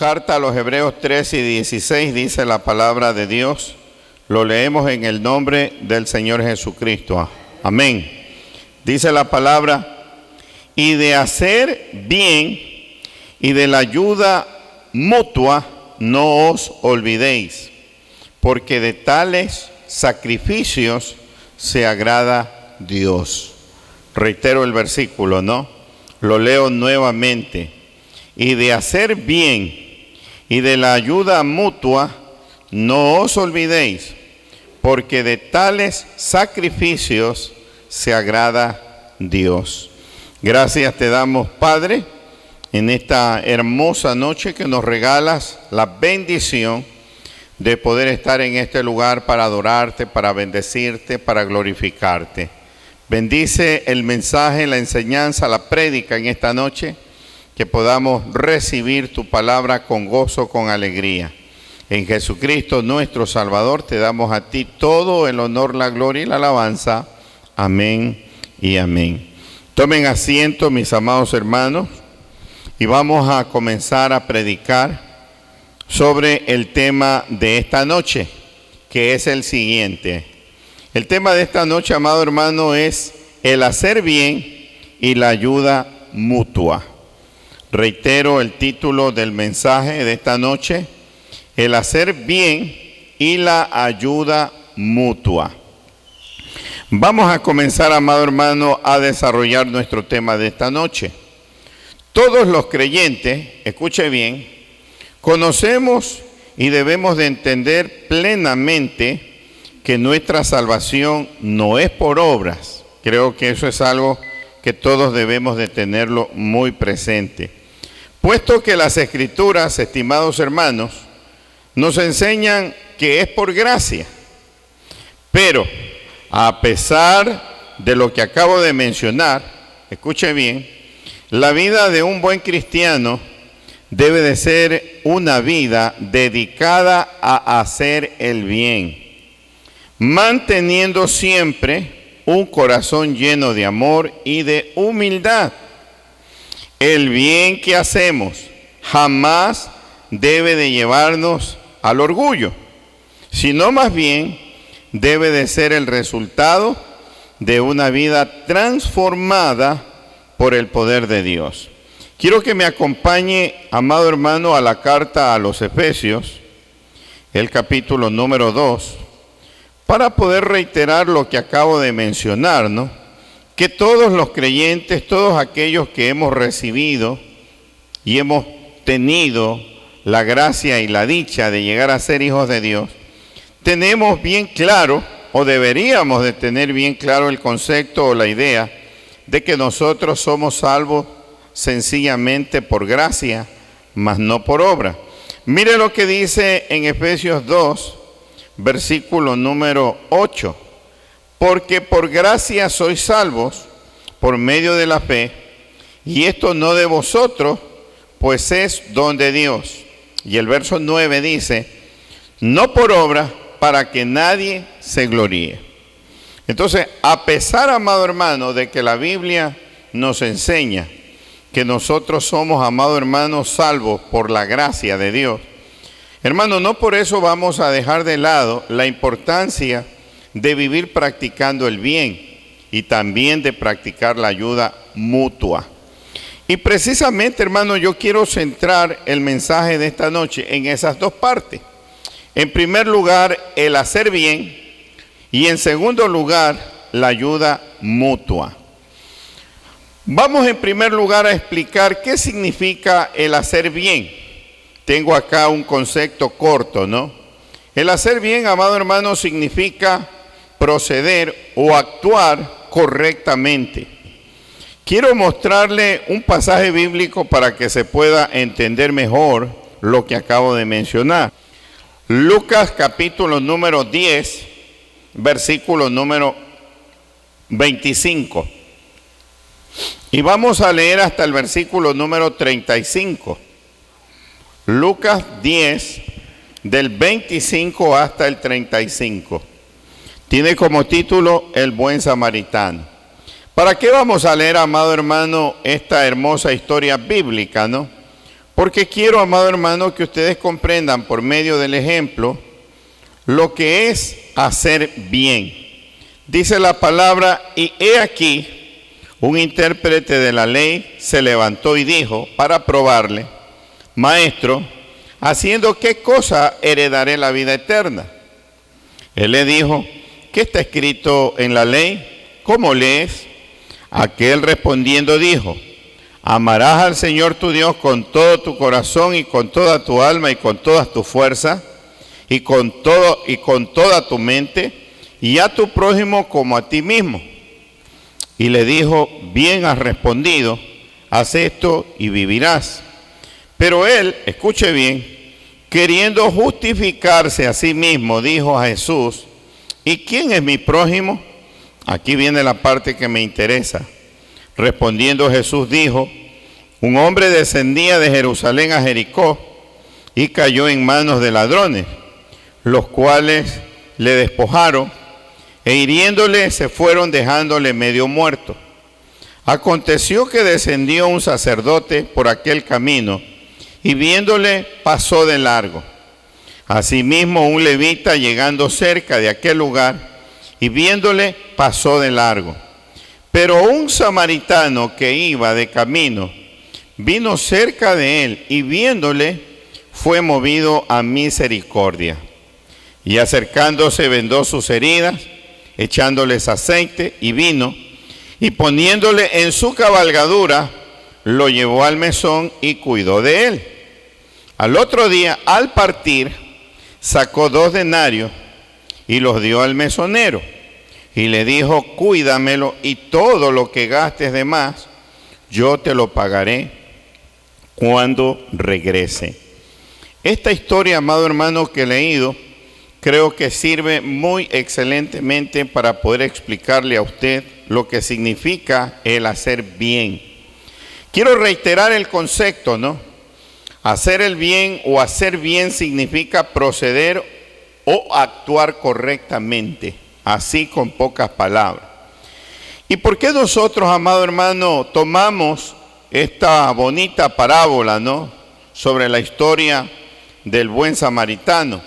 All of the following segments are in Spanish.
carta a los Hebreos 13 y 16 dice la palabra de Dios. Lo leemos en el nombre del Señor Jesucristo. Amén. Dice la palabra: y de hacer bien y de la ayuda mutua no os olvidéis, porque de tales sacrificios se agrada Dios. Reitero el versículo, ¿no? Lo leo nuevamente. Y de hacer bien y de la ayuda mutua no os olvidéis, porque de tales sacrificios se agrada Dios. Gracias te damos, Padre, en esta hermosa noche que nos regalas la bendición de poder estar en este lugar para adorarte, para bendecirte, para glorificarte. Bendice el mensaje, la enseñanza, la prédica en esta noche, que podamos recibir tu palabra con gozo, con alegría. En Jesucristo nuestro Salvador te damos a ti todo el honor, la gloria y la alabanza. Amén y amén. Tomen asiento, mis amados hermanos, y vamos a comenzar a predicar sobre el tema de esta noche, que es el siguiente. El tema de esta noche, amado hermano, es el hacer bien y la ayuda mutua. Reitero el título del mensaje de esta noche: el hacer bien y la ayuda mutua. Vamos a comenzar, amado hermano, a desarrollar nuestro tema de esta noche. Todos los creyentes, escuche bien, conocemos y debemos de entender plenamente que nuestra salvación no es por obras. Creo que eso es algo que todos debemos de tenerlo muy presente. Puesto que las Escrituras, estimados hermanos, nos enseñan que es por gracia. Pero, a pesar de lo que acabo de mencionar, escuche bien, la vida de un buen cristiano debe de ser una vida dedicada a hacer el bien, manteniendo siempre un corazón lleno de amor y de humildad. El bien que hacemos jamás debe de llevarnos al orgullo, sino más bien debe de ser el resultado de una vida transformada por el poder de Dios. Quiero que me acompañe, amado hermano, a la carta a los Efesios, el capítulo número 2, para poder reiterar lo que acabo de mencionar, ¿no? Que todos los creyentes, todos aquellos que hemos recibido y hemos tenido la gracia y la dicha de llegar a ser hijos de Dios, tenemos bien claro, o deberíamos de tener bien claro el concepto o la idea de que nosotros somos salvos sencillamente por gracia, mas no por obra. Mire lo que dice en Efesios 2, versículo número 8. Porque por gracia sois salvos por medio de la fe, y esto no de vosotros, pues es don de Dios. Y el verso 9 dice: no por obra, para que nadie se gloríe. Entonces, a pesar, amado hermano, de que la Biblia nos enseña que nosotros somos, amado hermano, salvos por la gracia de Dios, hermano, no por eso vamos a dejar de lado la importancia de vivir practicando el bien y también de practicar la ayuda mutua. Y precisamente, hermano, yo quiero centrar el mensaje de esta noche en esas dos partes. En primer lugar, el hacer bien, y en segundo lugar, la ayuda mutua. Vamos en primer lugar a explicar qué significa el hacer bien. Tengo acá un concepto corto, ¿no? El hacer bien, amado hermano, significa proceder o actuar correctamente. Quiero mostrarle un pasaje bíblico para que se pueda entender mejor lo que acabo de mencionar. Lucas capítulo número 10, versículo número 25. Y vamos a leer hasta el versículo número 35. Lucas 10, del 25 hasta el 35. Tiene como título El buen samaritano. ¿Para qué vamos a leer, amado hermano, esta hermosa historia bíblica, no? Porque quiero, amado hermano, que ustedes comprendan por medio del ejemplo lo que es hacer bien. Dice la palabra, y he aquí, un intérprete de la ley se levantó y dijo, para probarle, Maestro, ¿haciendo qué cosa heredaré la vida eterna? Él le dijo, ¿qué está escrito en la ley? ¿Cómo lees? Aquel respondiendo dijo, amarás al Señor tu Dios con todo tu corazón y con toda tu alma y con todas tus fuerzas y con toda tu mente y a tu prójimo como a ti mismo. Y le dijo, bien has respondido, haz esto y vivirás. Pero él, escuche bien, queriendo justificarse a sí mismo, dijo a Jesús, ¿y quién es mi prójimo? Aquí viene la parte que me interesa. Respondiendo Jesús dijo, un hombre descendía de Jerusalén a Jericó y cayó en manos de ladrones, los cuales le despojaron e hiriéndole se fueron dejándole medio muerto. Aconteció que descendió un sacerdote por aquel camino y viéndole pasó de largo. Asimismo un levita llegando cerca de aquel lugar y viéndole pasó de largo. Pero un samaritano que iba de camino vino cerca de él y viéndole fue movido a misericordia. Y acercándose vendó sus heridas, echándoles aceite y vino, y poniéndole en su cabalgadura, lo llevó al mesón y cuidó de él. Al otro día, al partir, sacó 2 denarios y los dio al mesonero. Y le dijo, cuídamelo y todo lo que gastes de más, yo te lo pagaré cuando regrese. Esta historia, amado hermano, que he leído, creo que sirve muy excelentemente para poder explicarle a usted lo que significa el hacer bien. Quiero reiterar el concepto, ¿no? Hacer el bien o hacer bien significa proceder o actuar correctamente. Así con pocas palabras. ¿Y por qué nosotros, amado hermano, tomamos esta bonita parábola, ¿no?, sobre la historia del buen samaritano?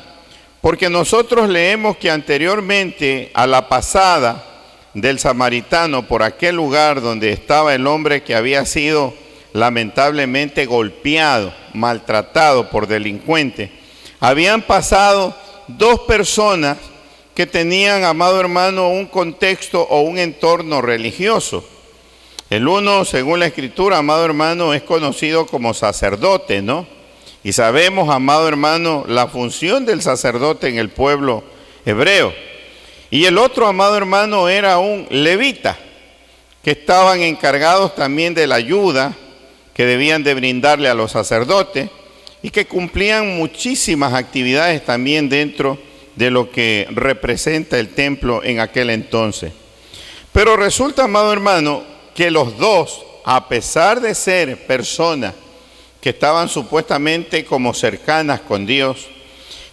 Porque nosotros leemos que anteriormente a la pasada del samaritano por aquel lugar donde estaba el hombre que había sido lamentablemente golpeado, maltratado por delincuentes, habían pasado 2 personas que tenían, amado hermano, un contexto o un entorno religioso. El uno, según la Escritura, amado hermano, es conocido como sacerdote, ¿no? Y sabemos, amado hermano, la función del sacerdote en el pueblo hebreo. Y el otro, amado hermano, era un levita, que estaban encargados también de la ayuda que debían de brindarle a los sacerdotes y que cumplían muchísimas actividades también dentro de lo que representa el templo en aquel entonces. Pero resulta, amado hermano, que los dos, a pesar de ser personas que estaban supuestamente como cercanas con Dios,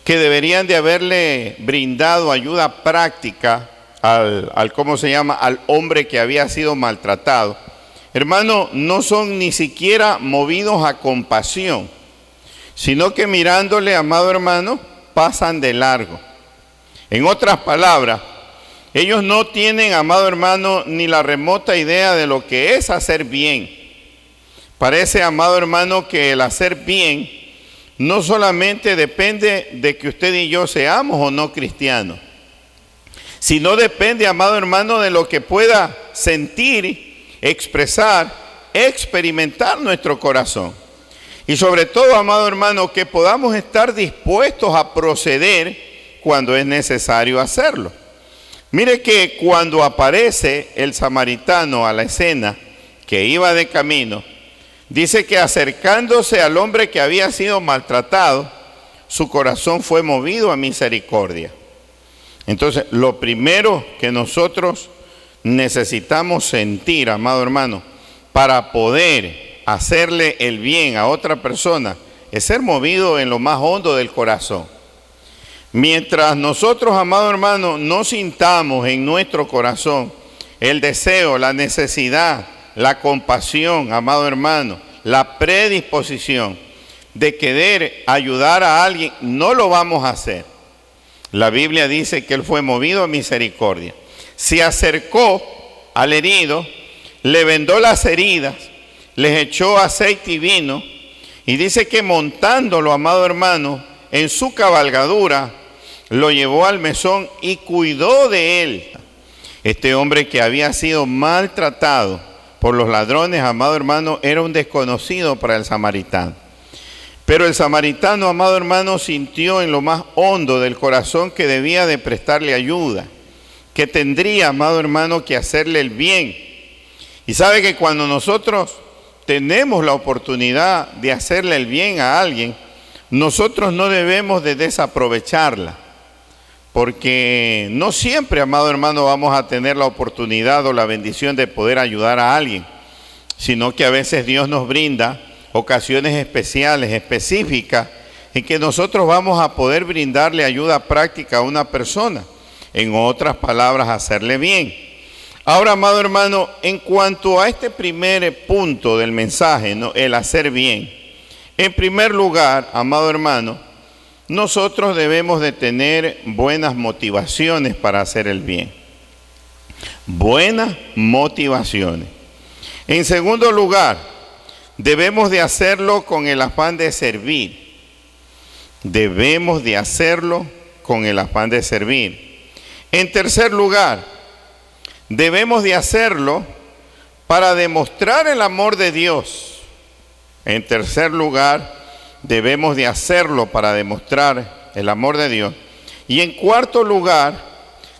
que deberían de haberle brindado ayuda práctica al hombre que había sido maltratado, hermano, no son ni siquiera movidos a compasión, sino que mirándole, amado hermano, pasan de largo. En otras palabras, ellos no tienen, amado hermano, ni la remota idea de lo que es hacer bien. Parece, amado hermano, que el hacer bien no solamente depende de que usted y yo seamos o no cristianos, sino depende, amado hermano, de lo que pueda sentir, expresar, experimentar nuestro corazón. Y sobre todo, amado hermano, que podamos estar dispuestos a proceder cuando es necesario hacerlo. Mire que cuando aparece el samaritano a la escena, que iba de camino, dice que acercándose al hombre que había sido maltratado, su corazón fue movido a misericordia. Entonces, lo primero que nosotros necesitamos sentir, amado hermano, para poder hacerle el bien a otra persona, es ser movido en lo más hondo del corazón. Mientras nosotros, amado hermano, no sintamos en nuestro corazón el deseo, la necesidad, la compasión, amado hermano, la predisposición de querer ayudar a alguien, no lo vamos a hacer. La Biblia dice que él fue movido a misericordia. Se acercó al herido, le vendó las heridas, les echó aceite y vino, y dice que montándolo, amado hermano, en su cabalgadura, lo llevó al mesón y cuidó de él. Este hombre que había sido maltratado por los ladrones, amado hermano, era un desconocido para el samaritano. Pero el samaritano, amado hermano, sintió en lo más hondo del corazón que debía de prestarle ayuda, que tendría, amado hermano, que hacerle el bien. Y sabe que cuando nosotros tenemos la oportunidad de hacerle el bien a alguien, nosotros no debemos de desaprovecharla, porque no siempre, amado hermano, vamos a tener la oportunidad o la bendición de poder ayudar a alguien, sino que a veces Dios nos brinda ocasiones especiales, específicas, en que nosotros vamos a poder brindarle ayuda práctica a una persona. En otras palabras, hacerle bien. Ahora, amado hermano, en cuanto a este primer punto del mensaje, ¿no?, el hacer bien. En primer lugar, amado hermano, nosotros debemos de tener buenas motivaciones para hacer el bien. Buenas motivaciones. En segundo lugar, debemos de hacerlo con el afán de servir. Debemos de hacerlo con el afán de servir. En tercer lugar, debemos de hacerlo para demostrar el amor de Dios. En tercer lugar, debemos de hacerlo para demostrar el amor de Dios. Y en cuarto lugar,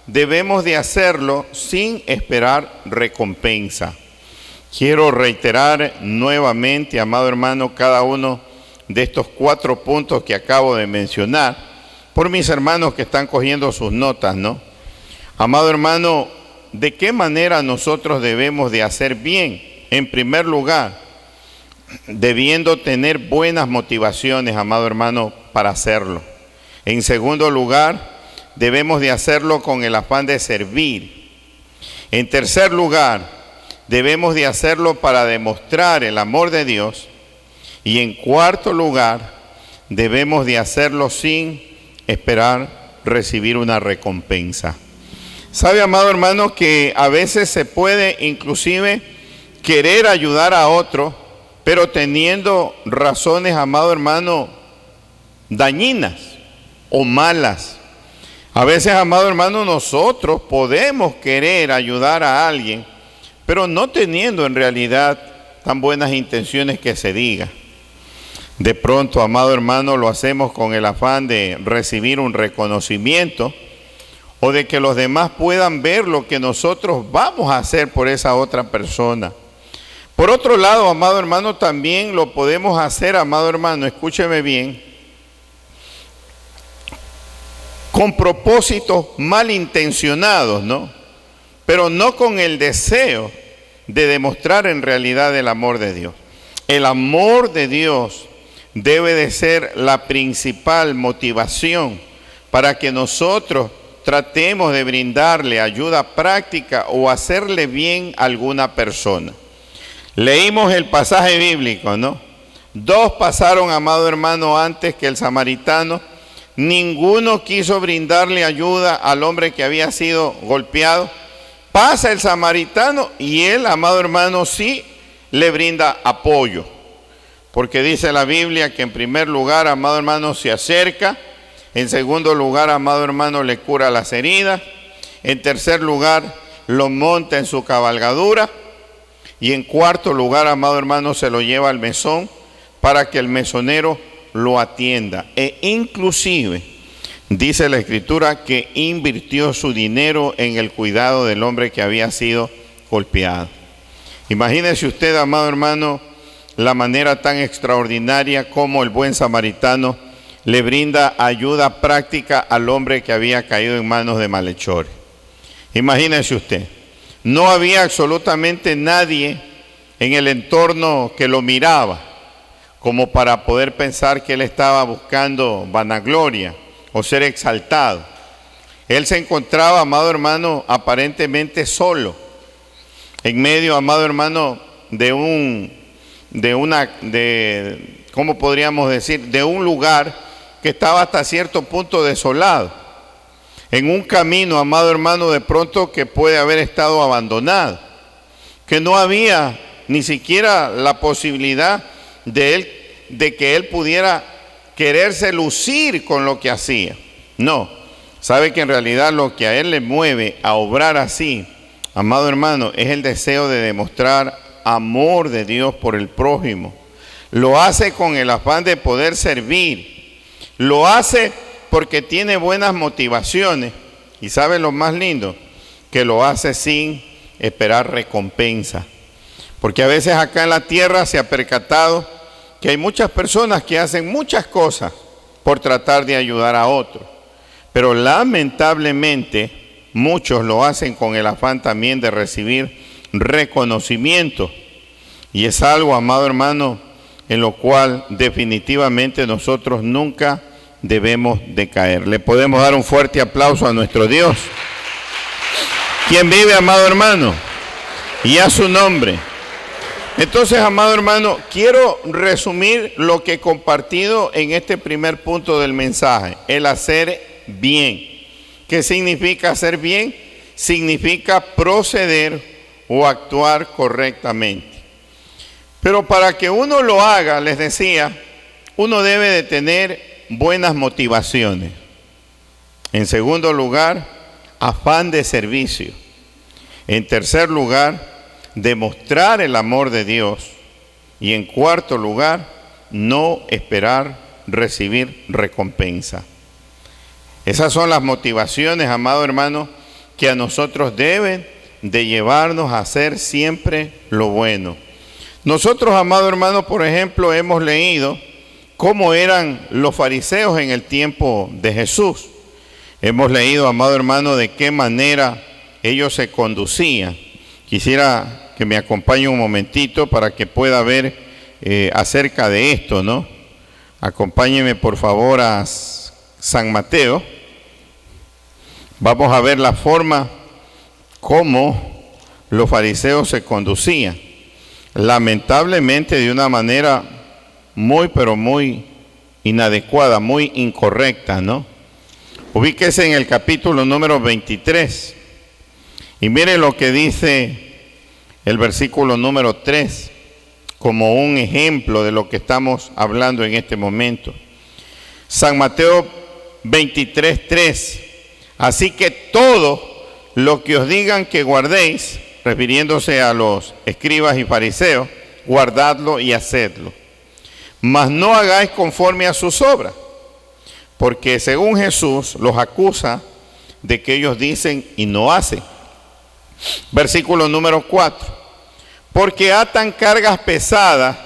debemos de hacerlo sin esperar recompensa. Quiero reiterar nuevamente, amado hermano, cada uno de estos 4 puntos que acabo de mencionar, por mis hermanos que están cogiendo sus notas, ¿no? Amado hermano, ¿de qué manera nosotros debemos de hacer bien? En primer lugar, debiendo tener buenas motivaciones, amado hermano, para hacerlo. En segundo lugar, debemos de hacerlo con el afán de servir. En tercer lugar, debemos de hacerlo para demostrar el amor de Dios. Y en cuarto lugar, debemos de hacerlo sin esperar recibir una recompensa. ¿Sabe, amado hermano, que a veces se puede inclusive querer ayudar a otro, pero teniendo razones, amado hermano, dañinas o malas? A veces, amado hermano, nosotros podemos querer ayudar a alguien, pero no teniendo en realidad tan buenas intenciones que se diga. De pronto, amado hermano, lo hacemos con el afán de recibir un reconocimiento o de que los demás puedan ver lo que nosotros vamos a hacer por esa otra persona. Por otro lado, amado hermano, también lo podemos hacer, amado hermano, escúcheme bien, con propósitos malintencionados, ¿no? Pero no con el deseo de demostrar en realidad el amor de Dios. El amor de Dios debe de ser la principal motivación para que nosotros tratemos de brindarle ayuda práctica o hacerle bien a alguna persona. Leímos el pasaje bíblico, ¿no? 2 pasaron, amado hermano, antes que el samaritano. Ninguno quiso brindarle ayuda al hombre que había sido golpeado. Pasa el samaritano y él, amado hermano, sí le brinda apoyo. Porque dice la Biblia que en primer lugar, amado hermano, se acerca. En segundo lugar, amado hermano, le cura las heridas. En tercer lugar, lo monta en su cabalgadura. Y en cuarto lugar, amado hermano, se lo lleva al mesón para que el mesonero lo atienda. E inclusive, dice la Escritura que invirtió su dinero en el cuidado del hombre que había sido golpeado. Imagínese usted, amado hermano, la manera tan extraordinaria como el buen samaritano le brinda ayuda práctica al hombre que había caído en manos de malhechores. Imagínese usted, no había absolutamente nadie en el entorno que lo miraba como para poder pensar que él estaba buscando vanagloria o ser exaltado. Él se encontraba, amado hermano, aparentemente solo, ¿cómo podríamos decir? De un lugar que estaba hasta cierto punto desolado. En un camino, amado hermano, de pronto que puede haber estado abandonado. Que no había ni siquiera la posibilidad de que él pudiera quererse lucir con lo que hacía. No, sabe que en realidad lo que a él le mueve a obrar así, amado hermano, es el deseo de demostrar amor de Dios por el prójimo. Lo hace con el afán de poder servir. Lo hace porque tiene buenas motivaciones. Y sabe lo más lindo, que lo hace sin esperar recompensa. Porque a veces acá en la tierra se ha percatado que hay muchas personas que hacen muchas cosas por tratar de ayudar a otros. Pero lamentablemente muchos lo hacen con el afán también de recibir reconocimiento. Y es algo, amado hermano, en lo cual definitivamente nosotros nunca debemos de caer. Le podemos dar un fuerte aplauso a nuestro Dios. ¿Quién vive, amado hermano? Y a su nombre. Entonces, amado hermano, quiero resumir lo que he compartido en este primer punto del mensaje, el hacer bien. ¿Qué significa hacer bien? Significa proceder o actuar correctamente. Pero para que uno lo haga, les decía, uno debe de tener buenas motivaciones. En segundo lugar, afán de servicio. En tercer lugar, demostrar el amor de Dios. Y en cuarto lugar, no esperar recibir recompensa. Esas son las motivaciones, amado hermano, que a nosotros deben de llevarnos a hacer siempre lo bueno. Nosotros, amado hermano, por ejemplo, hemos leído cómo eran los fariseos en el tiempo de Jesús. Hemos leído, amado hermano, de qué manera ellos se conducían. Quisiera que me acompañe un momentito para que pueda ver acerca de esto, ¿no? Acompáñeme por favor a San Mateo. Vamos a ver la forma como los fariseos se conducían. Lamentablemente de una manera muy, pero muy inadecuada, muy incorrecta, ¿no? Ubíquese en el capítulo número 23 y mire lo que dice el versículo número 3 como un ejemplo de lo que estamos hablando en este momento. San Mateo 23:3. Así que todo lo que os digan que guardéis, refiriéndose a los escribas y fariseos, guardadlo y hacedlo. Mas no hagáis conforme a sus obras, porque según Jesús los acusa de que ellos dicen y no hacen. Versículo número 4. Porque atan cargas pesadas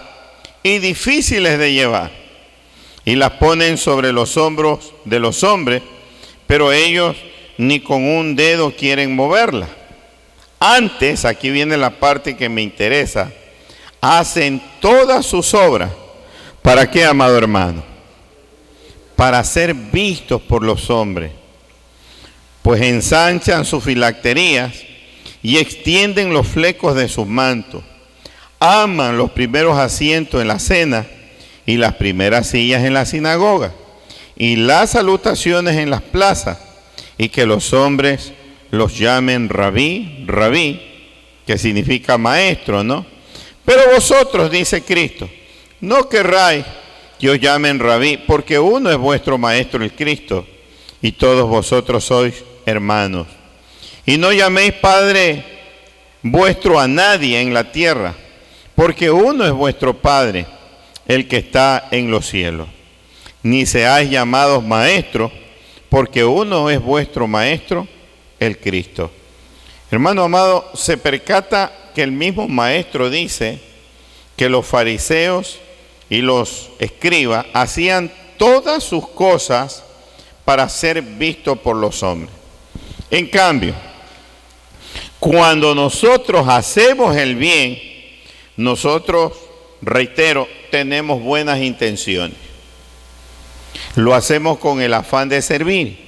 y difíciles de llevar, y las ponen sobre los hombros de los hombres, pero ellos ni con un dedo quieren moverla. Antes, aquí viene la parte que me interesa, hacen todas sus obras. ¿Para qué, amado hermano? Para ser vistos por los hombres, pues ensanchan sus filacterías y extienden los flecos de sus mantos. Aman los primeros asientos en la cena y las primeras sillas en la sinagoga y las salutaciones en las plazas, y que los hombres los llamen rabí, rabí, que significa maestro, ¿no? Pero vosotros, dice Cristo, no querráis que os llamen rabí, porque uno es vuestro maestro, el Cristo, y todos vosotros sois hermanos. Y no llaméis Padre vuestro a nadie en la tierra, porque uno es vuestro Padre, el que está en los cielos. Ni seáis llamados maestros, porque uno es vuestro maestro, el Cristo. Hermano amado, se percata que el mismo maestro dice que los fariseos y los escribas hacían todas sus cosas para ser vistos por los hombres. En cambio, cuando nosotros hacemos el bien, nosotros, reitero, tenemos buenas intenciones. Lo hacemos con el afán de servir.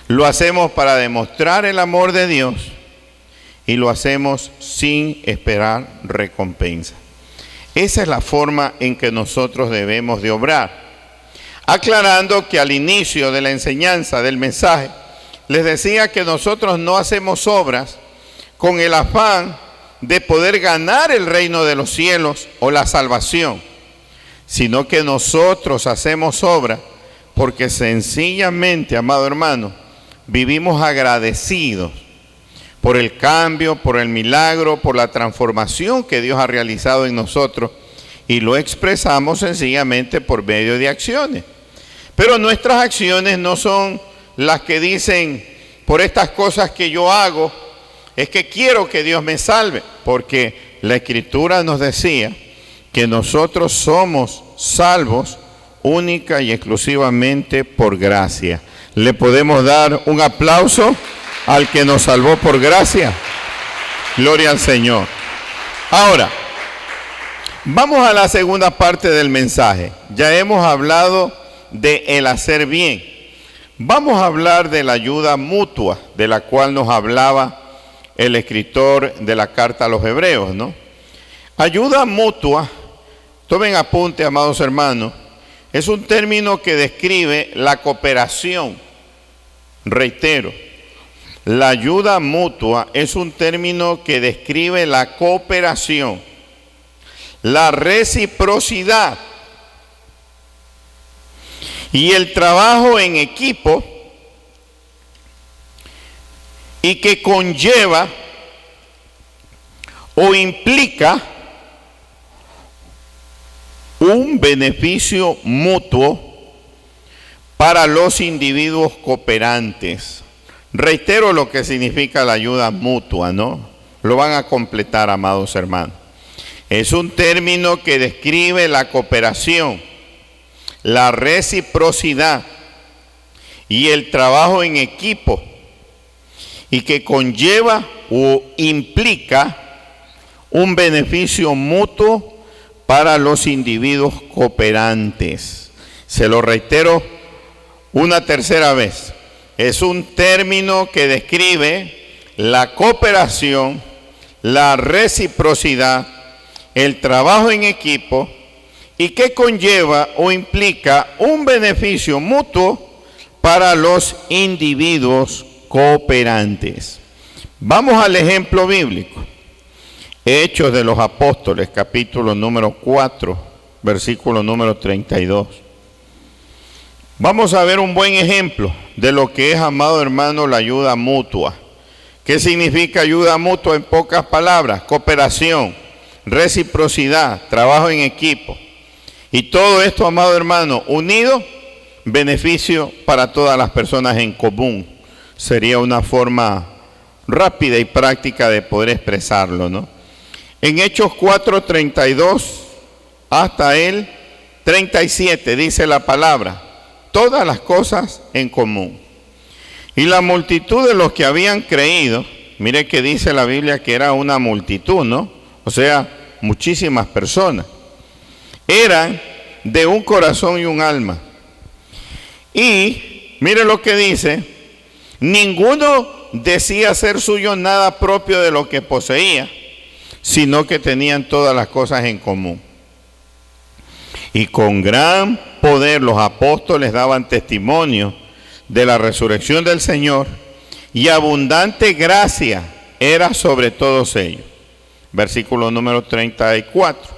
Lo hacemos para demostrar el amor de Dios y lo hacemos sin esperar recompensa. Esa es la forma en que nosotros debemos de obrar. Aclarando que al inicio de la enseñanza del mensaje, les decía que nosotros no hacemos obras con el afán de poder ganar el reino de los cielos o la salvación, sino que nosotros hacemos obras porque sencillamente, amado hermano, vivimos agradecidos por el cambio, por el milagro, por la transformación que Dios ha realizado en nosotros, y lo expresamos sencillamente por medio de acciones. Pero nuestras acciones no son las que dicen, por estas cosas que yo hago, es que quiero que Dios me salve, porque la Escritura nos decía que nosotros somos salvos única y exclusivamente por gracia. ¿Le podemos dar un aplauso al que nos salvó por gracia? Gloria al Señor. Ahora, vamos a la segunda parte del mensaje. Ya hemos hablado de el hacer bien. Vamos a hablar de la ayuda mutua, de la cual nos hablaba el escritor de la carta a los hebreos, ¿no? Ayuda mutua, tomen apunte, amados hermanos, es un término que describe la cooperación. Reitero, la ayuda mutua es un término que describe la cooperación, la reciprocidad y el trabajo en equipo, y que conlleva o implica un beneficio mutuo para los individuos cooperantes. Reitero lo que significa la ayuda mutua, ¿no? Lo van a completar, amados hermanos. Es un término que describe la cooperación, la reciprocidad y el trabajo en equipo, y que conlleva o implica un beneficio mutuo para los individuos cooperantes. Se lo reitero una tercera vez. Es un término que describe la cooperación, la reciprocidad, el trabajo en equipo, y que conlleva o implica un beneficio mutuo para los individuos cooperantes. Vamos al ejemplo bíblico. Hechos de los Apóstoles, capítulo número 4, versículo número 32. Vamos a ver un buen ejemplo de lo que es, amado hermano, la ayuda mutua. ¿Qué significa ayuda mutua en pocas palabras? Cooperación, reciprocidad, trabajo en equipo. Y todo esto, amado hermano, unido, beneficio para todas las personas en común. Sería una forma rápida y práctica de poder expresarlo, ¿no? En Hechos 4:32 hasta el 37 dice la palabra: todas las cosas en común. Y la multitud de los que habían creído, mire que dice la Biblia que era una multitud, ¿no? O sea, muchísimas personas. Eran de un corazón y un alma. Y mire lo que dice: ninguno decía ser suyo nada propio de lo que poseía, sino que tenían todas las cosas en común. Y con gran poder los apóstoles daban testimonio de la resurrección del Señor, y abundante gracia era sobre todos ellos. Versículo número 34.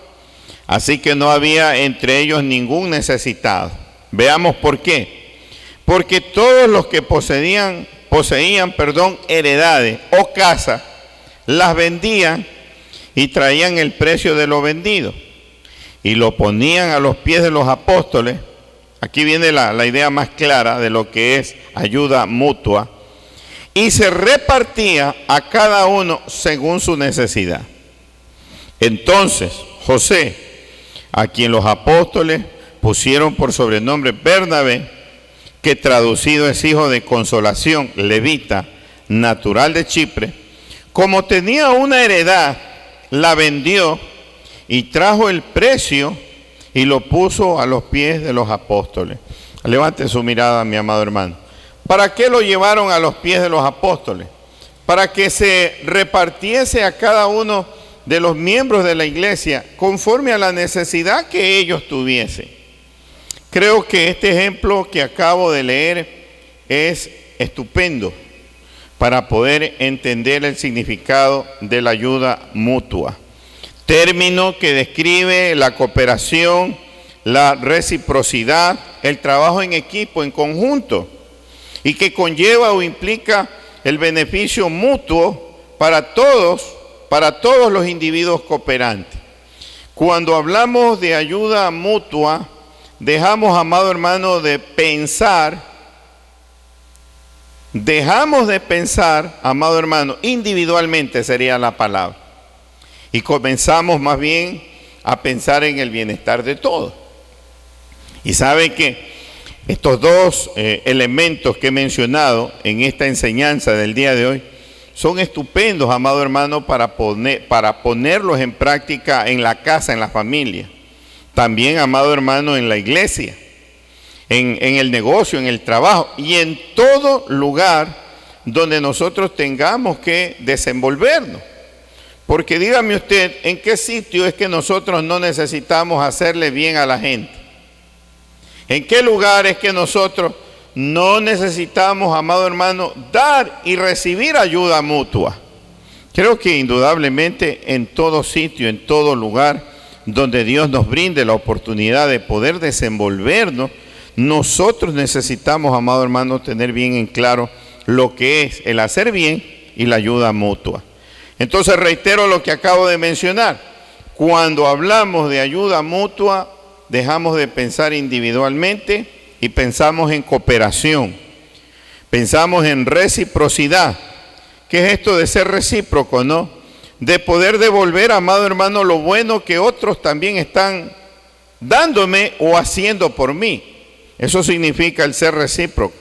Así que no había entre ellos ningún necesitado. Veamos por qué. Porque todos los que poseían heredades o casas, las vendían y traían el precio de lo vendido y lo ponían a los pies de los apóstoles. Aquí viene la idea más clara de lo que es ayuda mutua. Y se repartía a cada uno según su necesidad. Entonces José, a quien los apóstoles pusieron por sobrenombre Bernabé, que traducido es hijo de consolación, levita, natural de Chipre, como tenía una heredad, la vendió y trajo el precio y lo puso a los pies de los apóstoles. Levante su mirada, mi amado hermano. ¿Para qué lo llevaron a los pies de los apóstoles? Para que se repartiese a cada uno de los miembros de la iglesia conforme a la necesidad que ellos tuviesen. Creo que este ejemplo que acabo de leer es estupendo para poder entender el significado de la ayuda mutua. Término que describe la cooperación, la reciprocidad, el trabajo en equipo, en conjunto, y que conlleva o implica el beneficio mutuo para todos los individuos cooperantes. Cuando hablamos de ayuda mutua, dejamos, amado hermano, de pensar, amado hermano, individualmente sería la palabra. Y comenzamos más bien a pensar en el bienestar de todos. Y sabe que estos dos elementos que he mencionado en esta enseñanza del día de hoy son estupendos, amado hermano, para ponerlos en práctica en la casa, en la familia. También, amado hermano, en la iglesia, en el negocio, en el trabajo y en todo lugar donde nosotros tengamos que desenvolvernos. Porque dígame usted, ¿en qué sitio es que nosotros no necesitamos hacerle bien a la gente? ¿En qué lugar es que nosotros no necesitamos, amado hermano, dar y recibir ayuda mutua? Creo que indudablemente en todo sitio, en todo lugar donde Dios nos brinde la oportunidad de poder desenvolvernos, nosotros necesitamos, amado hermano, tener bien en claro lo que es el hacer bien y la ayuda mutua. Entonces reitero lo que acabo de mencionar. Cuando hablamos de ayuda mutua, dejamos de pensar individualmente y pensamos en cooperación. Pensamos en reciprocidad. ¿Qué es esto de ser recíproco, no? De poder devolver, amado hermano, lo bueno que otros también están dándome o haciendo por mí. Eso significa el ser recíproco.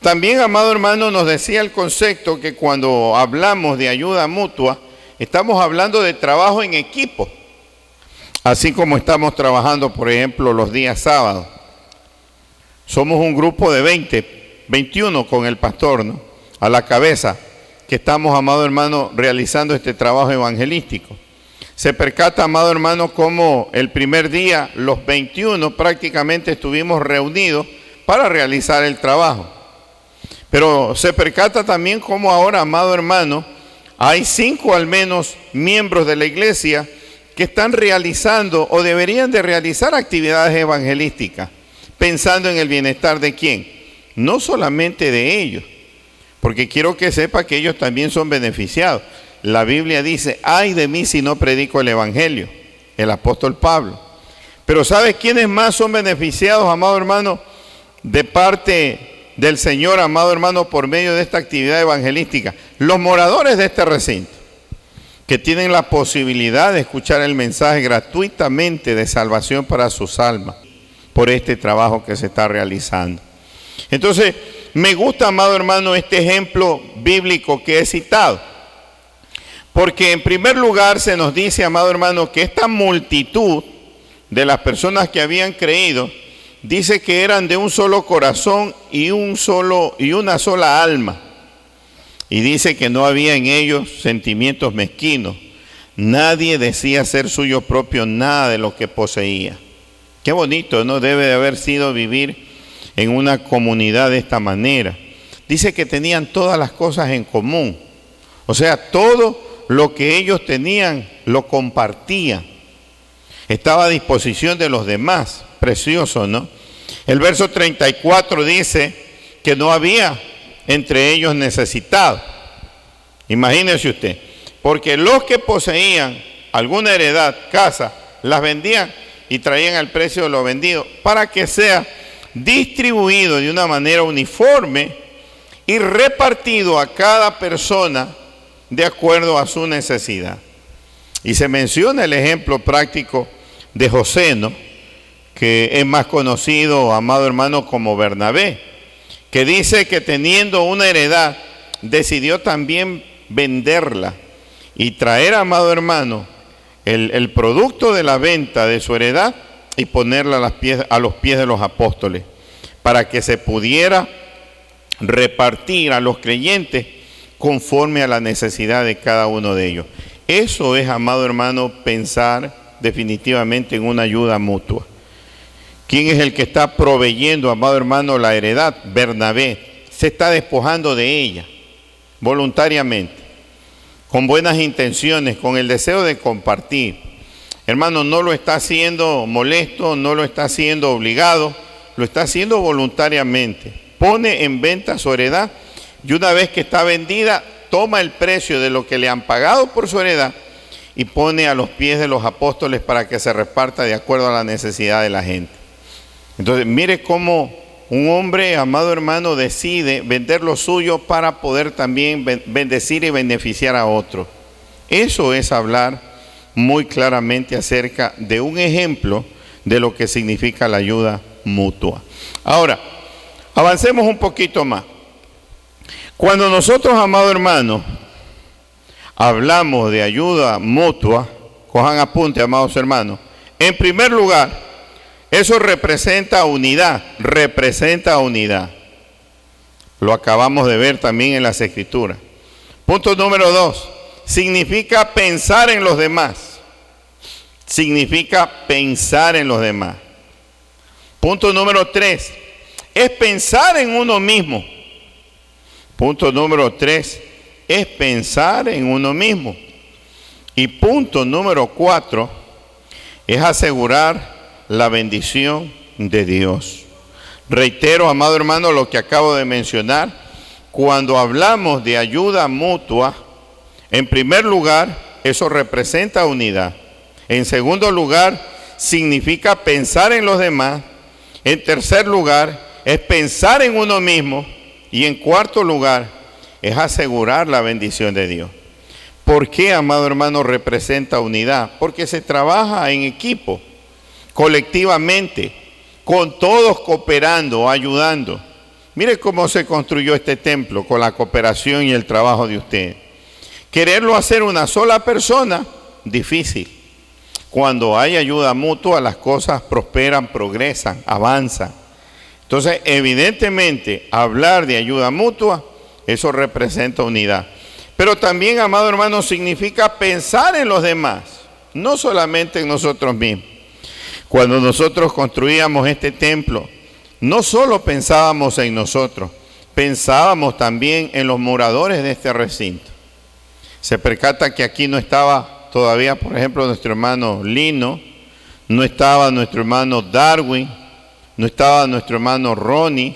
También, amado hermano, nos decía el concepto que cuando hablamos de ayuda mutua, estamos hablando de trabajo en equipo. Así como estamos trabajando, por ejemplo, los días sábados. Somos un grupo de 21 con el pastor, ¿no?, a la cabeza, que estamos, amado hermano, realizando este trabajo evangelístico. Se percata, amado hermano, como el primer día, los 21 prácticamente estuvimos reunidos para realizar el trabajo. Pero se percata también como ahora, amado hermano, hay 5 al menos miembros de la iglesia que están realizando o deberían de realizar actividades evangelísticas, pensando en el bienestar de ¿quién? No solamente de ellos, porque quiero que sepa que ellos también son beneficiados. La Biblia dice, ay de mí si no predico el evangelio, el apóstol Pablo. Pero ¿sabes quiénes más son beneficiados, amado hermano, de parte del Señor, amado hermano, por medio de esta actividad evangelística? Los moradores de este recinto, que tienen la posibilidad de escuchar el mensaje gratuitamente de salvación para sus almas por este trabajo que se está realizando. Entonces, me gusta, amado hermano, este ejemplo bíblico que he citado, porque en primer lugar se nos dice, amado hermano, que esta multitud de las personas que habían creído, dice que eran de un solo corazón y una sola alma. Y dice que no había en ellos sentimientos mezquinos. Nadie decía ser suyo propio nada de lo que poseía. Qué bonito, ¿no? Debe de haber sido vivir en una comunidad de esta manera. Dice que tenían todas las cosas en común. O sea, todo lo que ellos tenían lo compartían. Estaba a disposición de los demás. Precioso, ¿no? El verso 34 dice que no había entre ellos necesitados. Imagínese usted, porque los que poseían alguna heredad, casa, las vendían y traían al precio de lo vendido para que sea distribuido de una manera uniforme y repartido a cada persona de acuerdo a su necesidad. Y se menciona el ejemplo práctico de José, ¿no?, que es más conocido, amado hermano, como Bernabé, que dice que teniendo una heredad, decidió también venderla y traer, amado hermano, el producto de la venta de su heredad y ponerla a los pies de los apóstoles, para que se pudiera repartir a los creyentes conforme a la necesidad de cada uno de ellos. Eso es, amado hermano, pensar definitivamente en una ayuda mutua. ¿Quién es el que está proveyendo, amado hermano, la heredad? Bernabé. Se está despojando de ella voluntariamente, con buenas intenciones, con el deseo de compartir. Hermano, no lo está haciendo molesto, no lo está haciendo obligado, lo está haciendo voluntariamente. Pone en venta su heredad y una vez que está vendida, toma el precio de lo que le han pagado por su heredad y pone a los pies de los apóstoles para que se reparta de acuerdo a la necesidad de la gente. Entonces, mire cómo un hombre, amado hermano, decide vender lo suyo para poder también bendecir y beneficiar a otros. Eso es hablar muy claramente acerca de un ejemplo de lo que significa la ayuda mutua. Ahora, avancemos un poquito más. Cuando nosotros, amado hermano, hablamos de ayuda mutua, cojan apunte, amados hermanos, en primer lugar, eso representa unidad, Lo acabamos de ver también en las Escrituras. Punto número 2, significa pensar en los demás. Punto número 3, es pensar en uno mismo. Punto número 3, es pensar en uno mismo. Y punto número 4, es asegurar la bendición de Dios. Reitero, amado hermano, lo que acabo de mencionar. Cuando hablamos de ayuda mutua, en primer lugar, eso representa unidad. En segundo lugar, significa pensar en los demás. En tercer lugar, es pensar en uno mismo. Y en cuarto lugar, es asegurar la bendición de Dios. ¿Por qué, amado hermano, representa unidad? Porque se trabaja en equipo, colectivamente, con todos cooperando, ayudando. Mire cómo se construyó este templo, con la cooperación y el trabajo de ustedes. Quererlo hacer una sola persona, difícil. Cuando hay ayuda mutua, las cosas prosperan, progresan, avanzan. Entonces, evidentemente, hablar de ayuda mutua, eso representa unidad. Pero también, amado hermano, significa pensar en los demás, no solamente en nosotros mismos. Cuando nosotros construíamos este templo, no solo pensábamos en nosotros, pensábamos también en los moradores de este recinto. Se percata que aquí no estaba todavía, por ejemplo, nuestro hermano Lino, no estaba nuestro hermano Darwin, no estaba nuestro hermano Ronnie.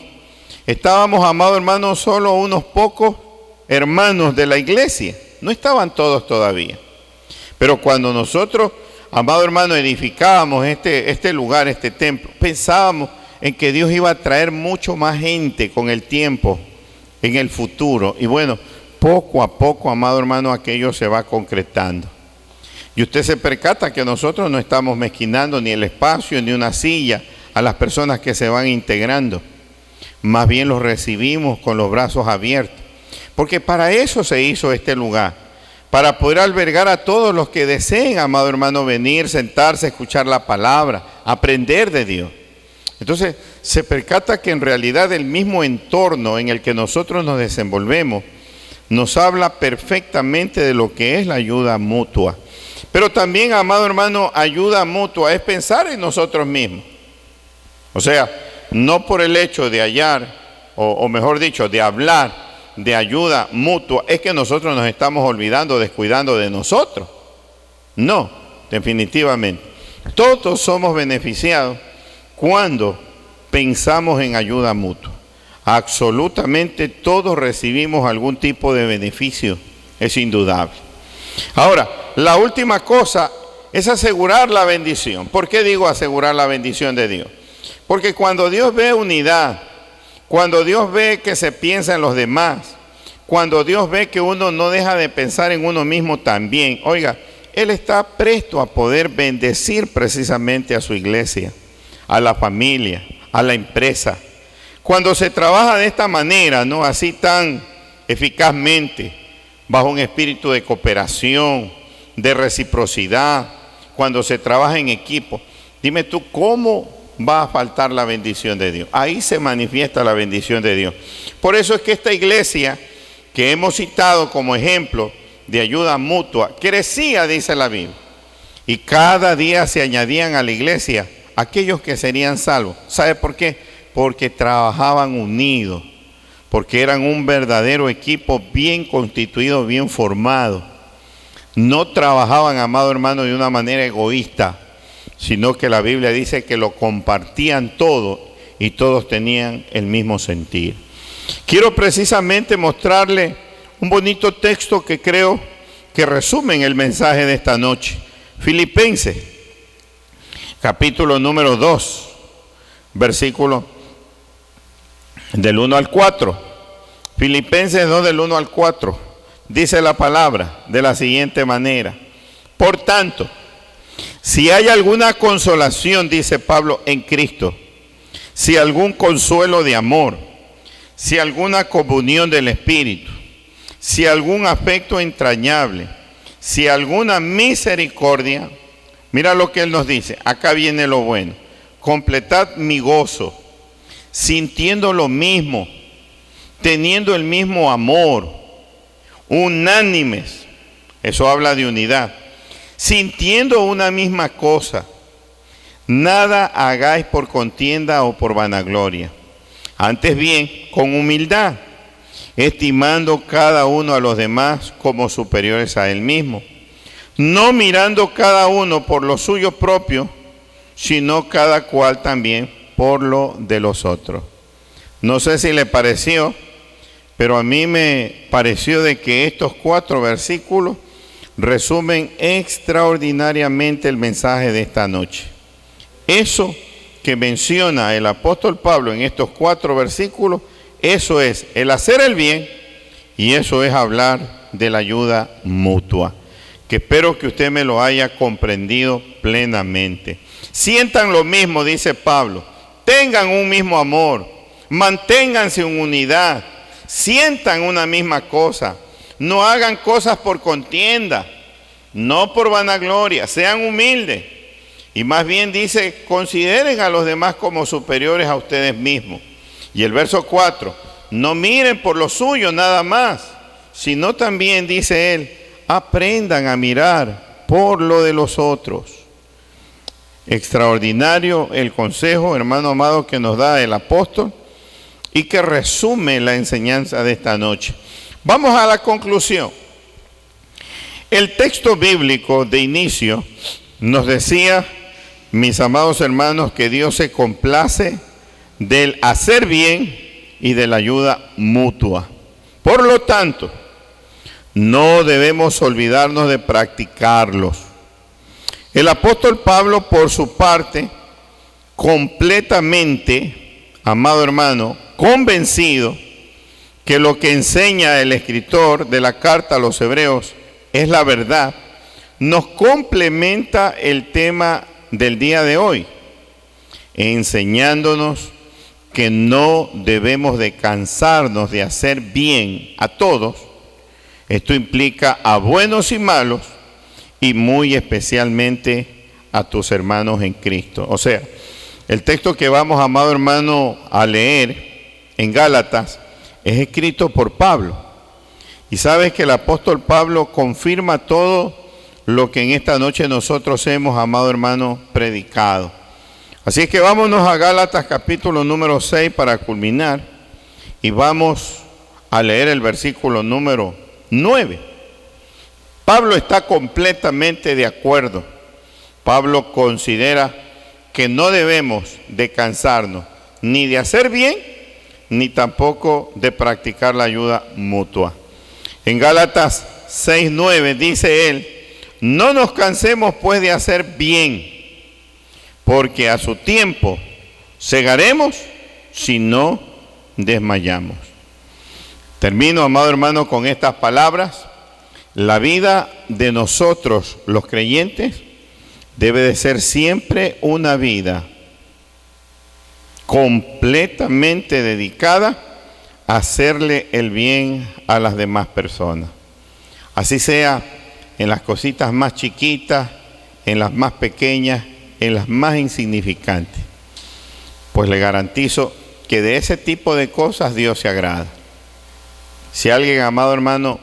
Estábamos, amado hermano, solo unos pocos hermanos de la iglesia. No estaban todos todavía. Pero cuando nosotros, amado hermano, edificábamos este lugar, este templo, pensábamos en que Dios iba a traer mucho más gente con el tiempo, en el futuro. Y bueno, poco a poco, amado hermano, aquello se va concretando. Y usted se percata que nosotros no estamos mezquinando ni el espacio ni una silla a las personas que se van integrando. Más bien los recibimos con los brazos abiertos. Porque para eso se hizo este lugar. Para poder albergar a todos los que deseen, amado hermano, venir, sentarse, escuchar la palabra, aprender de Dios. Entonces, se percata que en realidad el mismo entorno en el que nosotros nos desenvolvemos nos habla perfectamente de lo que es la ayuda mutua. Pero también, amado hermano, ayuda mutua es pensar en nosotros mismos. O sea, no por el hecho de hallar, o mejor dicho, de hablar de ayuda mutua, es que nosotros nos estamos olvidando, descuidando de nosotros. No, definitivamente. Todos somos beneficiados cuando pensamos en ayuda mutua. Absolutamente todos recibimos algún tipo de beneficio, es indudable. Ahora, la última cosa es asegurar la bendición. ¿Por qué digo asegurar la bendición de Dios? Porque cuando Dios ve unidad, cuando Dios ve que se piensa en los demás, cuando Dios ve que uno no deja de pensar en uno mismo también, oiga, Él está presto a poder bendecir precisamente a su iglesia, a la familia, a la empresa. Cuando se trabaja de esta manera, ¿no? Así tan eficazmente, bajo un espíritu de cooperación, de reciprocidad, cuando se trabaja en equipo, dime tú, ¿cómo va a faltar la bendición de Dios? Ahí se manifiesta la bendición de Dios. Por eso es que esta iglesia que hemos citado como ejemplo de ayuda mutua crecía, dice la Biblia. Y cada día se añadían a la iglesia aquellos que serían salvos. ¿Sabe por qué? Porque trabajaban unidos, porque eran un verdadero equipo bien constituido, bien formado. No trabajaban, amado hermano, de una manera egoísta, sino que la Biblia dice que lo compartían todo y todos tenían el mismo sentir. Quiero precisamente mostrarle un bonito texto que creo que resume el mensaje de esta noche. Filipenses, capítulo número 2, versículo del 1 al 4. Filipenses 2 del 1 al 4. Dice la palabra de la siguiente manera. Por tanto, si hay alguna consolación, dice Pablo, en Cristo, si algún consuelo de amor, si alguna comunión del Espíritu, si algún afecto entrañable, si alguna misericordia, mira lo que él nos dice, acá viene lo bueno, completad mi gozo, sintiendo lo mismo, teniendo el mismo amor, unánimes, eso habla de unidad, sintiendo una misma cosa, nada hagáis por contienda o por vanagloria, antes bien con humildad, estimando cada uno a los demás como superiores a él mismo, no mirando cada uno por lo suyo propio, sino cada cual también por lo de los otros. No sé si le pareció, pero a mí me pareció de que estos 4 versículos resumen extraordinariamente el mensaje de esta noche. Eso que menciona el apóstol Pablo en estos 4 versículos, eso es el hacer el bien y eso es hablar de la ayuda mutua, que espero que usted me lo haya comprendido plenamente. Sientan lo mismo, dice Pablo, tengan un mismo amor, manténganse en unidad, sientan una misma cosa, no hagan cosas por contienda, no por vanagloria, sean humildes y más bien dice, consideren a los demás como superiores a ustedes mismos. Y el verso 4, no miren por lo suyo nada más, sino también, dice él, aprendan a mirar por lo de los otros. Extraordinario el consejo, hermano amado, que nos da el apóstol y que resume la enseñanza de esta noche. Vamos a la conclusión. El texto bíblico de inicio nos decía, mis amados hermanos, que Dios se complace del hacer bien y de la ayuda mutua. Por lo tanto, no debemos olvidarnos de practicarlos. El apóstol Pablo, por su parte, completamente, amado hermano, convencido que lo que enseña el escritor de la carta a los hebreos es la verdad, nos complementa el tema del día de hoy, enseñándonos que no debemos de cansarnos de hacer bien a todos. Esto implica a buenos y malos y muy especialmente a tus hermanos en Cristo. O sea, el texto que vamos, amado hermano, a leer en Gálatas es escrito por Pablo. Y sabes que el apóstol Pablo confirma todo lo que en esta noche nosotros hemos, amado hermano, predicado. Así es que vámonos a Gálatas capítulo número 6 para culminar y vamos a leer el versículo número 9. Pablo está completamente de acuerdo. Pablo considera que no debemos de cansarnos ni de hacer bien, ni tampoco de practicar la ayuda mutua. En Gálatas 6:9 dice él, no nos cansemos pues de hacer bien, porque a su tiempo segaremos si no desmayamos. Termino, amado hermano, con estas palabras. La vida de nosotros, los creyentes, debe de ser siempre una vida completamente dedicada a hacerle el bien a las demás personas. Así sea en las cositas más chiquitas, en las más pequeñas, en las más insignificantes. Pues le garantizo que de ese tipo de cosas Dios se agrada. Si alguien, amado hermano,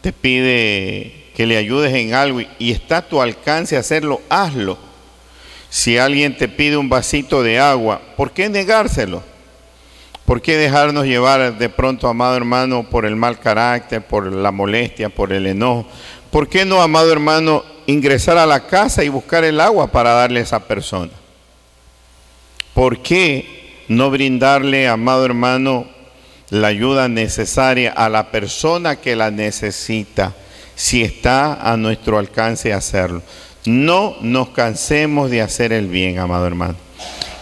te pide que le ayudes en algo y está a tu alcance hacerlo, hazlo. Si alguien te pide un vasito de agua, ¿por qué negárselo? ¿Por qué dejarnos llevar de pronto, amado hermano, por el mal carácter, por la molestia, por el enojo? ¿Por qué no, amado hermano, ingresar a la casa y buscar el agua para darle a esa persona? ¿Por qué no brindarle, amado hermano, la ayuda necesaria a la persona que la necesita, si está a nuestro alcance hacerlo? No nos cansemos de hacer el bien, amado hermano.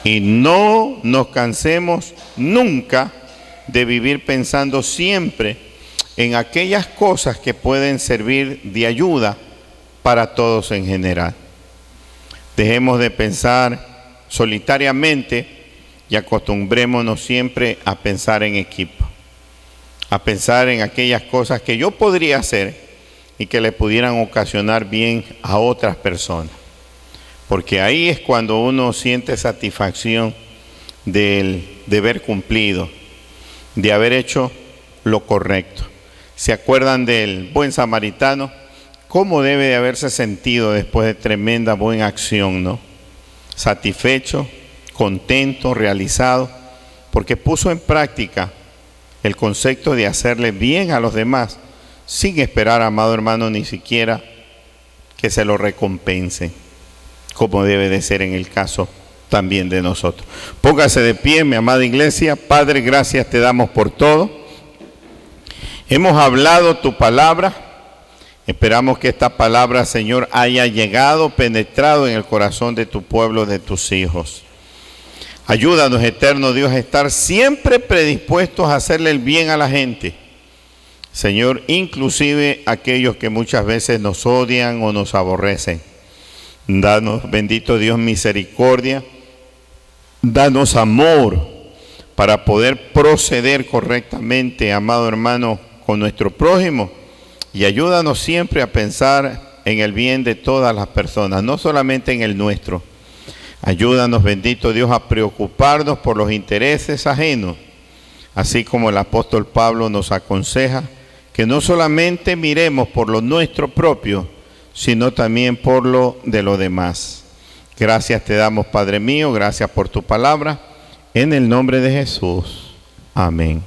Y no nos cansemos nunca de vivir pensando siempre en aquellas cosas que pueden servir de ayuda para todos en general. Dejemos de pensar solitariamente y acostumbrémonos siempre a pensar en equipo, a pensar en aquellas cosas que yo podría hacer y que le pudieran ocasionar bien a otras personas. Porque ahí es cuando uno siente satisfacción del deber cumplido, de haber hecho lo correcto. ¿Se acuerdan del buen samaritano? ¿Cómo debe de haberse sentido después de tremenda buena acción, no? Satisfecho, contento, realizado, porque puso en práctica el concepto de hacerle bien a los demás, sin esperar, amado hermano, ni siquiera que se lo recompensen, como debe de ser en el caso también de nosotros. Póngase de pie, mi amada iglesia. Padre, gracias te damos por todo. Hemos hablado tu palabra. Esperamos que esta palabra, Señor, haya llegado, penetrado en el corazón de tu pueblo, de tus hijos. Ayúdanos, eterno Dios, a estar siempre predispuestos a hacerle el bien a la gente. Señor, inclusive aquellos que muchas veces nos odian o nos aborrecen. Danos, bendito Dios, misericordia. Danos amor para poder proceder correctamente, amado hermano, con nuestro prójimo. Y ayúdanos siempre a pensar en el bien de todas las personas, no solamente en el nuestro. Ayúdanos, bendito Dios, a preocuparnos por los intereses ajenos, así como el apóstol Pablo nos aconseja que no solamente miremos por lo nuestro propio, sino también por lo de los demás. Gracias te damos, Padre mío, gracias por tu palabra, en el nombre de Jesús. Amén.